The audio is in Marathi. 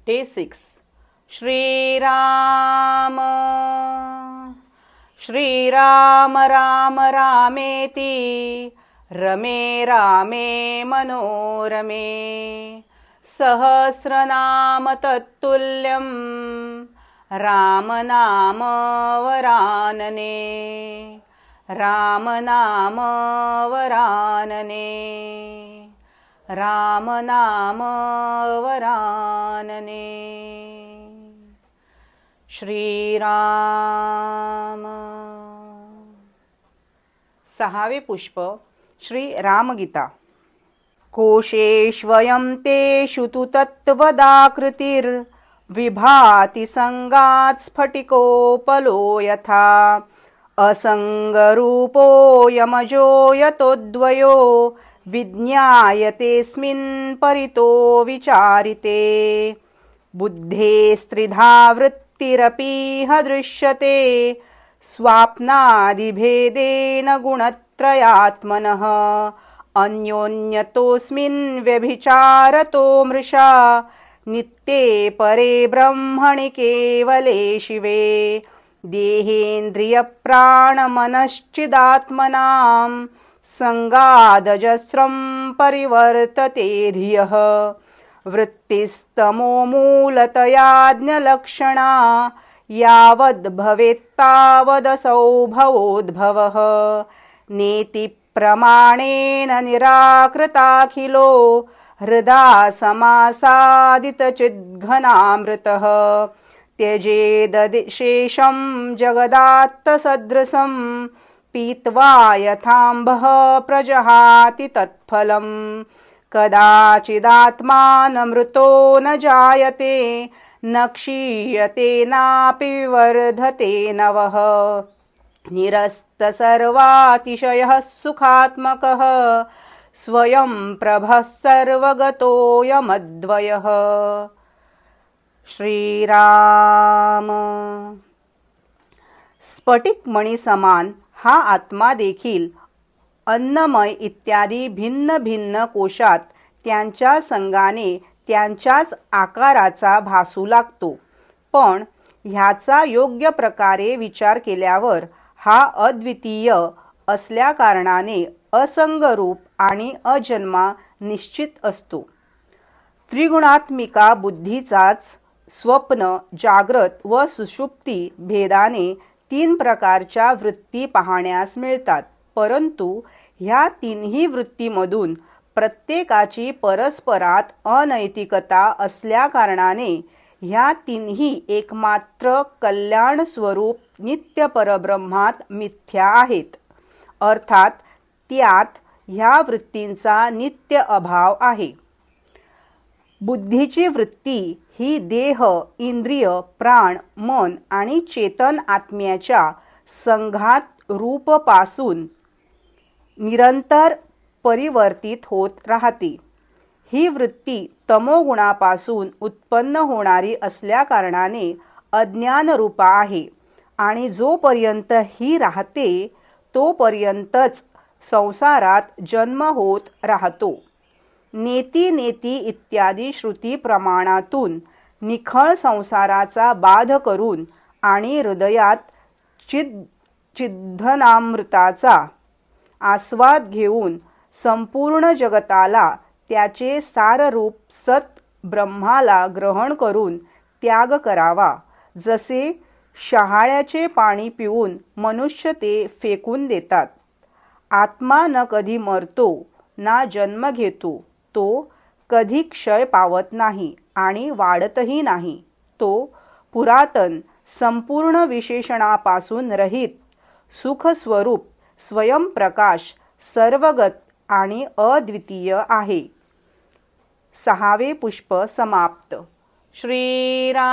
डे 6. श्रीराम श्रीराम राम रामेति रमे रामे मनोरमे सहस्रनाम तत्तुल्यं राम नाम वरानने राम नाम वरानने राम नाम वरानने. श्रीराम. 6वे पुष्प श्री रामगीता. कोशेष्वयं तेषु तु तत्त्वदाकृतिर्विभाति संगात् स्फटिकोपलो यथा असंगरूपोऽयमजो यतोऽद्वयो विज्ञायतेऽस्मिन् परितो विचारिते. बुद्धेस्त्रिधा वृत्तिरपीह दृश्यते स्वाप्नादिभेदेन गुणत्रयात्मनः अन्योन्यतोऽस्मिन् व्यभिचारतो मृषा नित्ये परे ब्रह्मणि केवले शिवे देहेन्द्रियप्राणमनश्चिदात्मनां संगादजस्रं परिवर्तते धियः वृत्तिस्तमो मूलतयाज्ञलक्षणा यावद्भवेत्तावदसौ भवोद्भवः नेति प्रमाणेन निराकृताखिलो हृदा समासादितचिद्घनामृतः त्यजेदशेषं जगदात्तसदृशं पीत्वा यथाम्भः प्रजहाति तत्फलं कदाचिदात्मानमृतो न जायते न क्षीयते नापि विवर्धते नवः निरस्तसर्वातिशयः सुखात्मकः स्वयं प्रभः सर्वगतोऽयमद्वयः. श्रीराम. स्फटिक मणी समान हा आत्मा देखील अन्नमय इत्यादी भिन्न भिन्न कोशात त्यांच्या संगाने त्यांच्याच आकाराचा भासू लागतो. पण ह्याचा योग्य प्रकारे विचार केल्यावर हा अद्वितीय असल्या कारणाने असंगरूप आणि अजन्मा निश्चित असतो. त्रिगुणात्मिका बुद्धीचाच स्वप्न, जाग्रत व सुषुप्ती भेदाने 3 प्रकारच्या वृत्ती पाहण्यास मिळतात. परंतु ह्या तिन्ही वृत्तीमधून प्रत्येकाची परस्परात अनैतिकता असल्या कारणाने ह्या तिन्ही एकमात्र कल्याण स्वरूप नित्य परब्रह्मात मिथ्या आहेत. अर्थात त्यात ह्या वृत्तींचा नित्य अभाव आहे. बुद्धीची वृत्ती ही देह, इंद्रिय, प्राण, मन आणि चेतन आत्म्याच्या संघात रूपपासून निरंतर परिवर्तित होत राहते. ही वृत्ती तमोगुणापासून उत्पन्न होणारी असल्या कारणाने अज्ञानरूपा आहे आणि जोपर्यंत ही राहते तोपर्यंतच संसारात जन्म होत राहतो. नेती नेती इत्यादी श्रुती प्रमाणातून निखळ संसाराचा बाध करून आणि हृदयात चिद्धनामृताचा आस्वाद घेऊन संपूर्ण जगताला त्याचे साररूप सत ब्रह्माला ग्रहण करून त्याग करावा. जसे शहाळ्याचे पाणी पिऊन मनुष्य ते फेकून देतात. आत्मा न कधी मरतो ना जन्म घेतो. तो कधी क्षय पावत नाही आणि वाढतही नाही. तो पुरातन संपूर्ण विशेषणापासून रहित सुखस्वरूप स्वयंप्रकाश सर्वगत आणि अद्वितीय आहे. 6वे पुष्प समाप्त. श्रीराम.